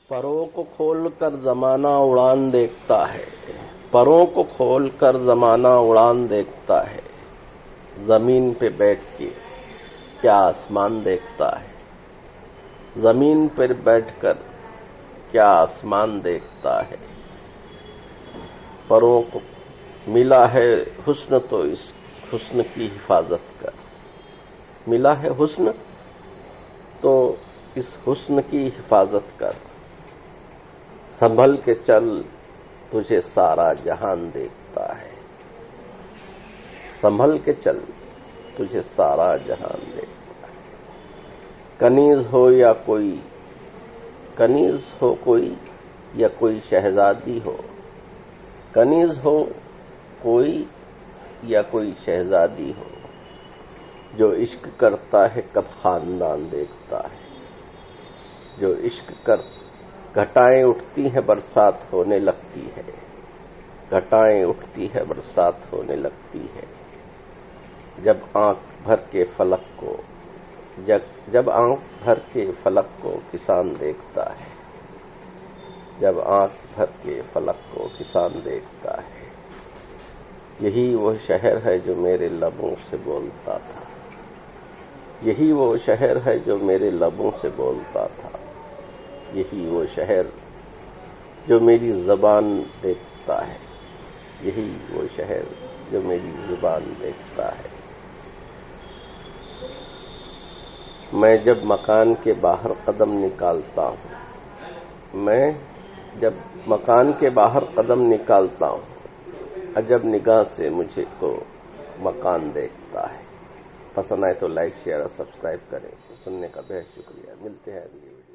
پروں کو کھول کر زمانہ اڑان دیکھتا ہے، پروں کو کھول کر زمانہ اڑان دیکھتا ہے، زمین پہ بیٹھ کے کیا آسمان دیکھتا ہے، زمین پر بیٹھ کر کیا آسمان دیکھتا ہے۔ پروں کو ملا ہے حسن تو اس حسن کی حفاظت کر، ملا ہے حسن تو اس حسن کی حفاظت کر، سنبھل کے چل تجھے سارا جہان دیکھتا ہے، سنبھل کے چل تجھے سارا جہان دیکھتا ہے۔ کنیز ہو یا کوئی، کنیز ہو کوئی یا کوئی شہزادی ہو، کنیز ہو کوئی یا کوئی شہزادی ہو، جو عشق کرتا ہے کب خاندان دیکھتا ہے، جو عشق کر گھٹائیں اٹھتی ہیں برسات ہونے لگتی ہے، گھٹائیں اٹھتی ہے برسات ہونے لگتی ہے، جب آنکھ بھر کے فلک کو، جب آنکھ بھر کے فلک کو کسان دیکھتا ہے، جب آنکھ بھر کے فلک کو کسان دیکھتا ہے۔ یہی وہ شہر ہے جو میرے لبوں سے بولتا تھا، یہی وہ شہر ہے جو میرے لبوں سے بولتا تھا، یہی وہ شہر جو میری زبان دیکھتا ہے، یہی وہ شہر جو میری زبان دیکھتا ہے۔ میں جب مکان کے باہر قدم نکالتا ہوں، میں جب مکان کے باہر قدم نکالتا ہوں، عجب نگاہ سے مجھے کو مکان دیکھتا ہے۔ پسند آئے تو لائک، شیئر اور سبسکرائب کریں۔ سننے کا بہت شکریہ۔ ملتے ہیں اگلی ویڈیو۔